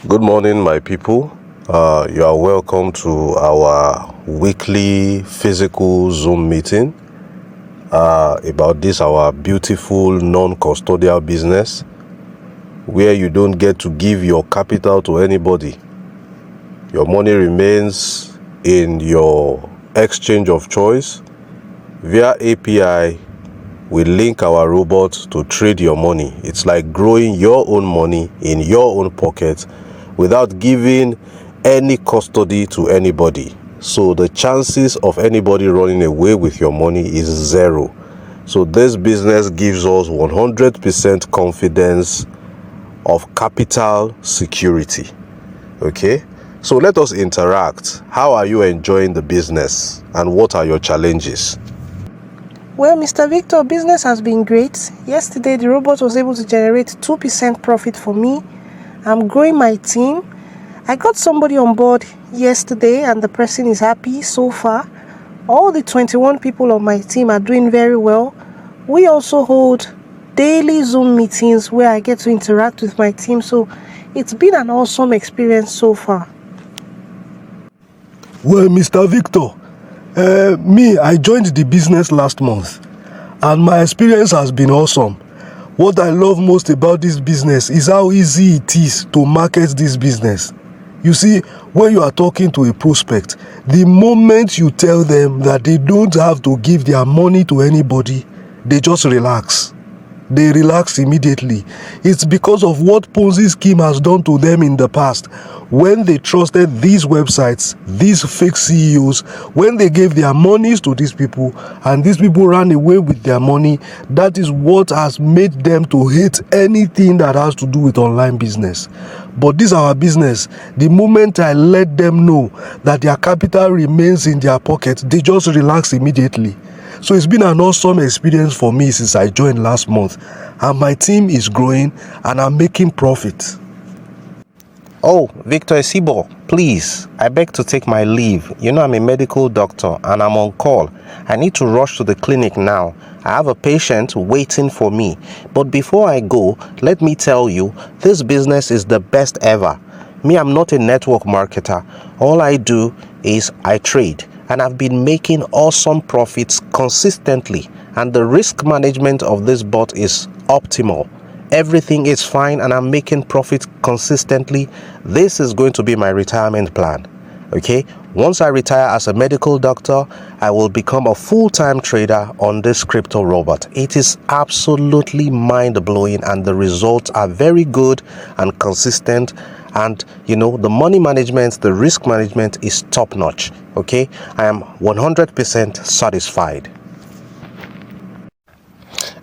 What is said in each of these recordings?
Good morning, my people. You are welcome to our weekly physical Zoom meeting about this, our beautiful non-custodial business, where you don't get to give your capital to anybody. Your money remains in your exchange of choice. Via API, we link our robots to trade your money. It's like growing your own money in your own pocket without giving any custody to anybody. So the chances of anybody running away with your money is zero. So this business gives us 100% confidence of capital security. Okay? So let us interact. How are you enjoying the business and what are your challenges? Well, Mr. Victor, business has been great. Yesterday, the robot was able to generate 2% profit for me. I'm growing my team. I got somebody on board yesterday and the person is happy so far. All the 21 people on my team are doing very well. We also hold daily Zoom meetings where I get to interact with my team. So it's been an awesome experience so far. Well, Mr. Victor, I joined the business last month and my experience has been awesome. What I love most about this business is how easy it is to market this business. You see, when you are talking to a prospect, the moment you tell them that they don't have to give their money to anybody, they just relax. They relax immediately. It's because of what Ponzi scheme has done to them in the past. When they trusted these websites, these fake CEOs, when they gave their monies to these people and these people ran away with their money, that is what has made them to hate anything that has to do with online business. But this is our business. The moment I let them know that their capital remains in their pocket, they just relax immediately. So it's been an awesome experience for me since I joined last month, and my team is growing and I'm making profit. Oh, Victor Isibor, please, I beg to take my leave. You know I'm a medical doctor and I'm on call. I need to rush to the clinic now. I have a patient waiting for me. But before I go, let me tell you, this business is the best ever. Me, I'm not a network marketer. All I do is I trade. And I've been making awesome profits consistently. And the risk management of this bot is optimal. Everything is fine and I'm making profit consistently. This is going to be my retirement plan. Okay? Once I retire as a medical doctor, I will become a full-time trader on this crypto robot. It is absolutely mind-blowing and the results are very good and consistent. And you know, the money management, the risk management is top-notch. Okay? I am 100% satisfied.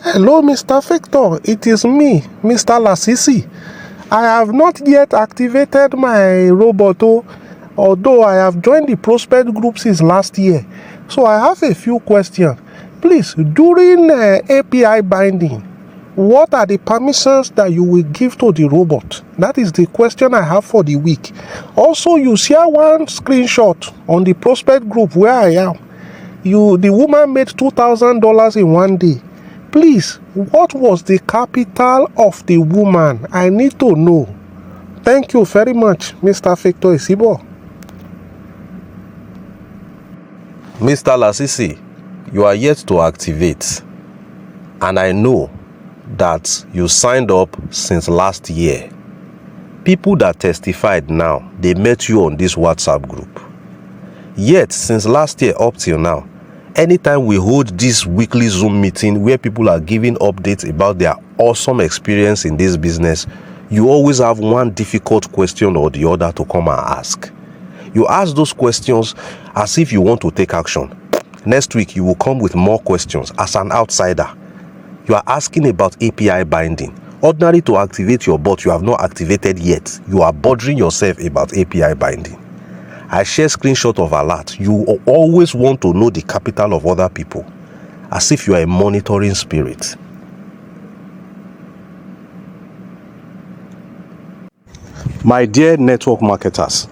Hello, Mr. Victor. It is me, Mr. Lasisi. I have not yet activated my robot, although I have joined the prospect group since last year. So I have a few questions. Please, during API binding, what are the permissions that you will give to the robot? That is the question I have for the week. Also, you share one screenshot on the prospect group where I am. The woman made $2,000 in one day. Please, what was the capital of the woman? I need to know. Thank you very much, Mr. Victor Isibor. Mr. Lasisi, you are yet to activate. And I know that you signed up since last year. People that testified now, they met you on this WhatsApp group. Yet, since last year up till now, anytime we hold this weekly Zoom meeting where people are giving updates about their awesome experience in this business, you always have one difficult question or the other to come and ask. You ask those questions as if you want to take action. Next week, you will come with more questions as an outsider. You are asking about API binding. Ordinary to activate your bot, you have not activated yet. You are bothering yourself about API binding. I share screenshot of alert. You always want to know the capital of other people, as if you are a monitoring spirit. My dear network marketers,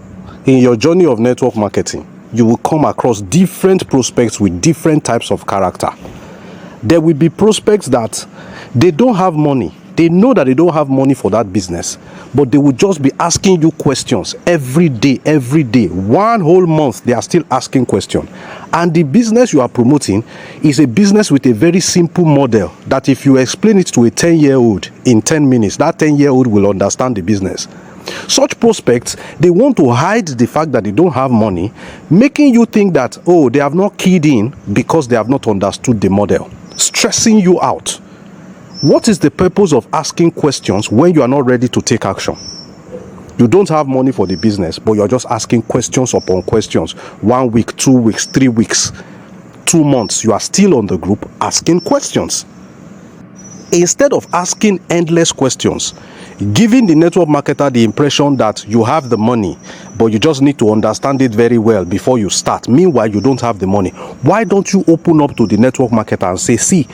in your journey of network marketing, you will come across different prospects with different types of character. There will be prospects that they don't have money, They know that they don't have money for that business, but they will just be asking you questions every day, every day. 1 whole month, they are still asking questions. And the business you are promoting is a business with a very simple model that if you explain it to a 10-year-old in 10 minutes, that 10-year-old will understand the business. Such prospects, they want to hide the fact that they don't have money, making you think that, oh, they have not keyed in because they have not understood the model, stressing you out. What is the purpose of asking questions when you are not ready to take action? You don't have money for the business, but you're just asking questions upon questions. 1 week, 2 weeks, 3 weeks, 2 months, you are still on the group asking questions. Instead of asking endless questions, giving the network marketer the impression that you have the money, but you just need to understand it very well before you start. Meanwhile, you don't have the money. Why don't you open up to the network marketer and say, see,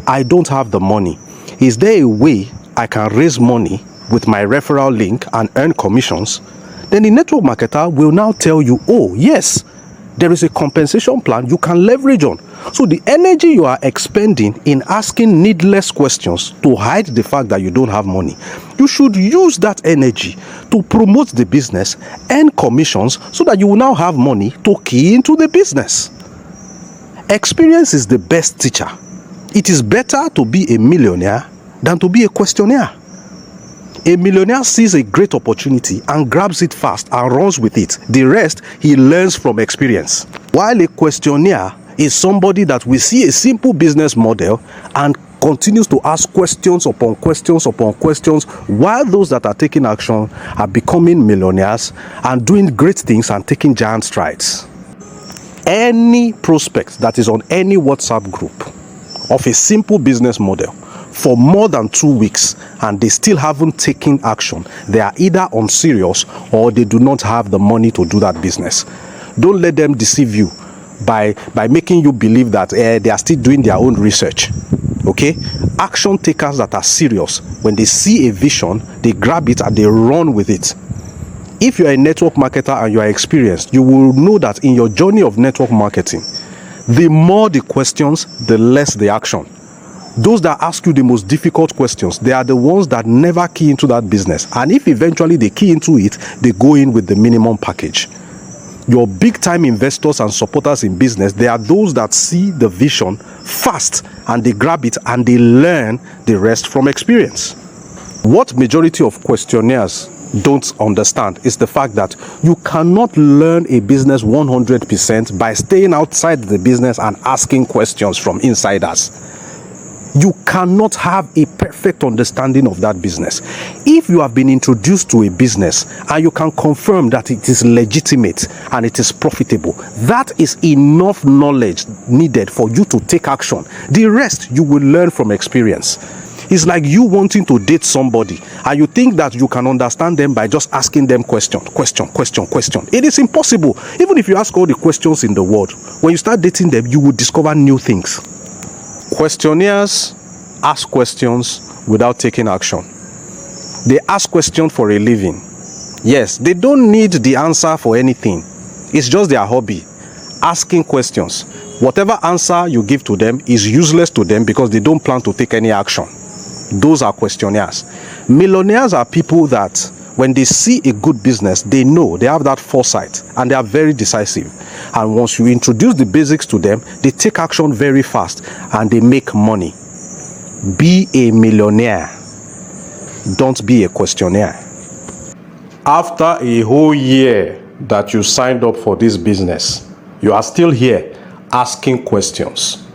I don't have the money. Is there a way I can raise money with my referral link and earn commissions? Then the network marketer will now tell you, oh, yes, there is a compensation plan you can leverage on. So the energy you are expending in asking needless questions to hide the fact that you don't have money, you should use that energy to promote the business, earn commissions, so that you will now have money to key into the business. Experience is the best teacher. It is better to be a millionaire than to be a questionnaire. A millionaire sees a great opportunity and grabs it fast and runs with it. The rest, he learns from experience. While a questionnaire is somebody that will see a simple business model and continues to ask questions upon questions upon questions, while those that are taking action are becoming millionaires and doing great things and taking giant strides. Any prospect that is on any WhatsApp group of a simple business model for more than 2 weeks and they still haven't taken action, they are either unserious or they do not have the money to do that business. Don't let them deceive you by making you believe that they are still doing their own research. Okay? Action takers that are serious, when they see a vision, they grab it and they run with it. If you are a network marketer and you are experienced, you will know that in your journey of network marketing, the more the questions, the less the action. Those that ask you the most difficult questions, they are the ones that never key into that business. And if eventually they key into it, they go in with the minimum package. Your big time investors and supporters in business, they are those that see the vision fast and they grab it and they learn the rest from experience. What majority of questionnaires don't understand is the fact that you cannot learn a business 100% by staying outside the business and asking questions from insiders. You cannot have a perfect understanding of that business. If you have been introduced to a business and you can confirm that it is legitimate and it is profitable, that is enough knowledge needed for you to take action. The rest you will learn from experience. It's like you wanting to date somebody and you think that you can understand them by just asking them question. It is impossible. Even if you ask all the questions in the world, when you start dating them, you will discover new things. Questionnaires ask questions without taking action. They ask questions for a living. Yes, they don't need the answer for anything. It's just their hobby, asking questions. Whatever answer you give to them is useless to them because they don't plan to take any action. Those are questionnaires. Millionaires are people that when they see a good business, they know, they have that foresight and they are very decisive. And once you introduce the basics to them, they take action very fast and they make money. Be a millionaire. Don't be a questionnaire. After a whole year that you signed up for this business, you are still here asking questions.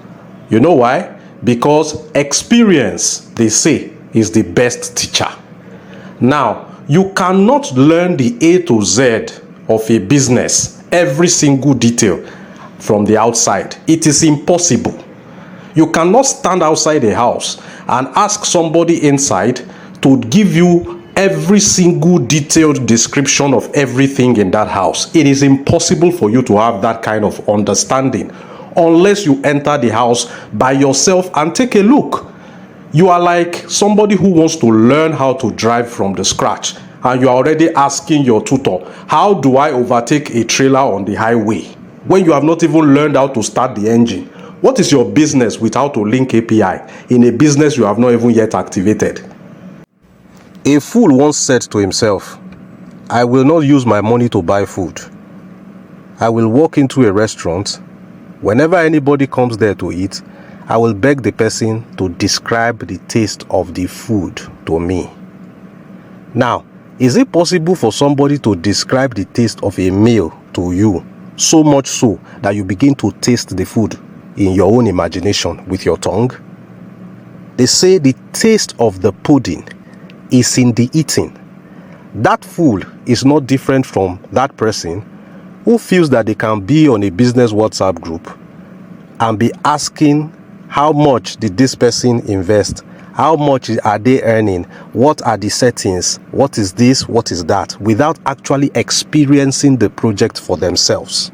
You know why? Because experience, they say, is the best teacher. Now, you cannot learn the A to Z of a business, every single detail from the outside. It is impossible. You cannot stand outside a house and ask somebody inside to give you every single detailed description of everything in that house. It is impossible for you to have that kind of understanding unless you enter the house by yourself and take a look. You are like somebody who wants to learn how to drive from the scratch and you are already asking your tutor, how do I overtake a trailer on the highway? When you have not even learned how to start the engine. What is your business with how to link API in a business you have not even yet activated? A fool once said to himself, I will not use my money to buy food. I will walk into a restaurant. Whenever anybody comes there to eat, I will beg the person to describe the taste of the food to me. Now, is it possible for somebody to describe the taste of a meal to you, so much so that you begin to taste the food in your own imagination with your tongue? They say the taste of the pudding is in the eating. That fool is not different from that person who feels that they can be on a business WhatsApp group and be asking how much did this person invest, how much are they earning, what are the settings, what is this, what is that, without actually experiencing the project for themselves.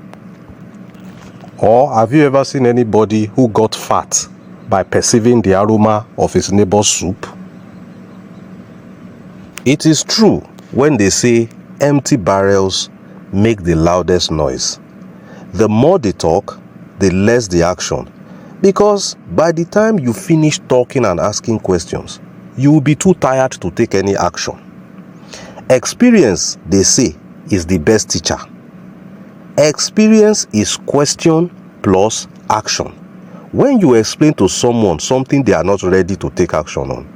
Or have you ever seen anybody who got fat by perceiving the aroma of his neighbor's soup? It is true when they say empty barrels make the loudest noise. The more they talk, the less the action. Because by the time you finish talking and asking questions, you will be too tired to take any action. Experience, they say, is the best teacher. Experience is question plus action. When you explain to someone something they are not ready to take action on,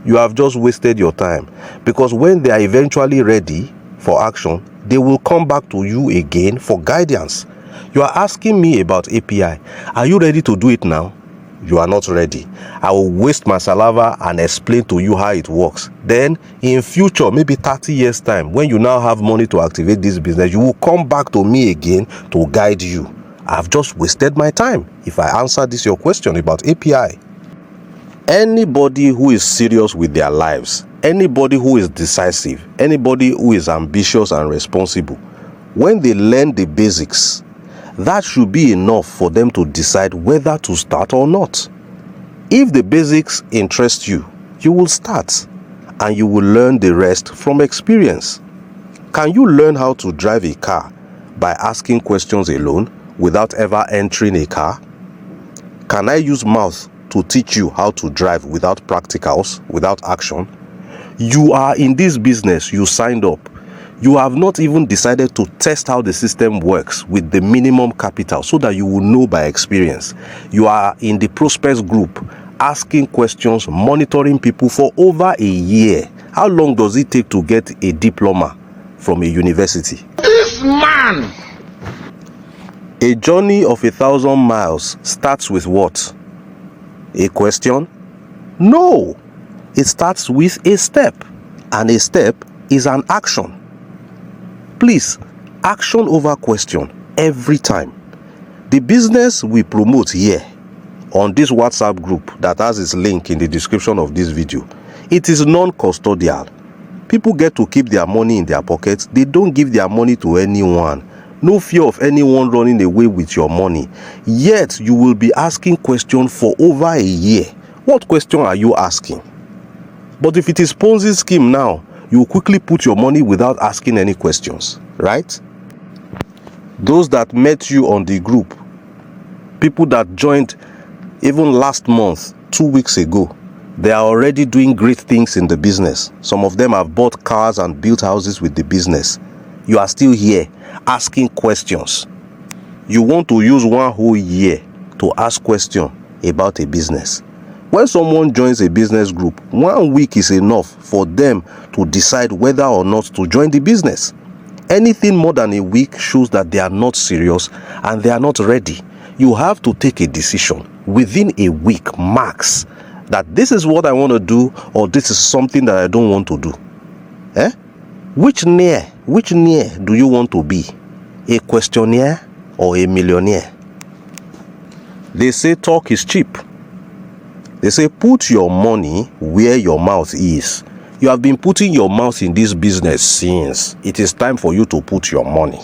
you have just wasted your time. Because when they are eventually ready for action, they will come back to you again for guidance. You are asking me about API. Are you ready to do it now? You are not ready. I will waste my saliva and explain to you how it works. Then, in future, maybe 30 years time, when you now have money to activate this business, you will come back to me again to guide you. I've just wasted my time if I answer this your question about API. Anybody who is serious with their lives, anybody who is decisive, anybody who is ambitious and responsible, when they learn the basics, that should be enough for them to decide whether to start or not. If the basics interest you, you will start and you will learn the rest from experience. Can you learn how to drive a car by asking questions alone without ever entering a car? Can I use mouth to teach you how to drive without practicals, without action? You are in this business, you signed up. You have not even decided to test how the system works with the minimum capital so that you will know by experience. You are in the prospects group, asking questions, monitoring people for over a year. How long does it take to get a diploma from a university? This man! A journey of 1,000 miles starts with what? A question? No! It starts with a step. And a step is an action. Please, action over question every time. The business we promote here on this WhatsApp group that has its link in the description of this video, it is non-custodial. People get to keep their money in their pockets. They don't give their money to anyone. No fear of anyone running away with your money. Yet, you will be asking questions for over a year. What question are you asking? But if it is Ponzi scheme now, you will quickly put your money without asking any questions, right? Those that met you on the group, people that joined even last month, 2 weeks ago, they are already doing great things in the business. Some of them have bought cars and built houses with the business. You are still here asking questions. You want to use 1 whole year to ask questions about a business. When someone joins a business group, 1 week is enough for them to decide whether or not to join the business. Anything more than a week shows that they are not serious and they are not ready. You have to take a decision within a week max that this is what I want to do or this is something that I don't want to do. Which near do you want to be? A questionnaire or a millionaire? They say talk is cheap. They say put your money where your mouth is. You have been putting your mouth in this business since. It is time for you to put your money.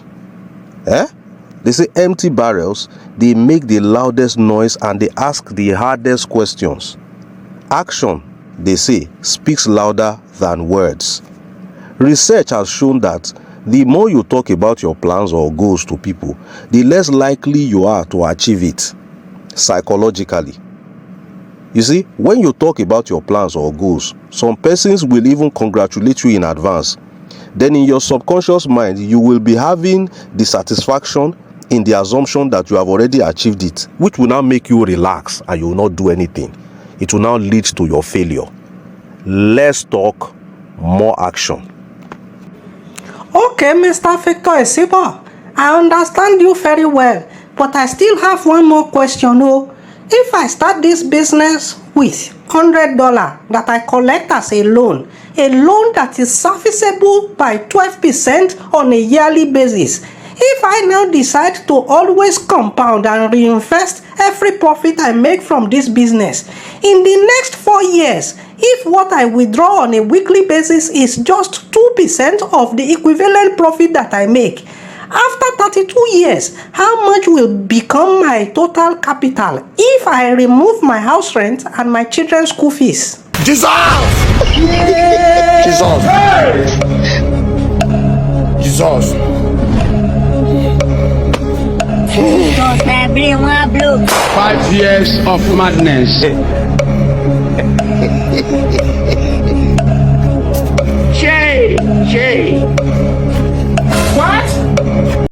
They say empty barrels, they make the loudest noise and they ask the hardest questions. Action, they say, speaks louder than words. Research has shown that the more you talk about your plans or goals to people, the less likely you are to achieve it psychologically. You see, when you talk about your plans or goals, some persons will even congratulate you in advance. Then in your subconscious mind, you will be having the satisfaction in the assumption that you have already achieved it, which will now make you relax and you will not do anything. It will now lead to your failure. Less talk, more action. Okay, Mr. Victor Isibor, I understand you very well, but I still have one more question. Oh, if I start this business with $100 that I collect as a loan that is serviceable by 12% on a yearly basis, if I now decide to always compound and reinvest every profit I make from this business, in the next 4 years, if what I withdraw on a weekly basis is just 2% of the equivalent profit that I make, after 32 years, how much will become my total capital if I remove my house rent and my children's school fees? Jesus! Jesus! Jesus! Jesus, my brain want blow. 5 years of madness.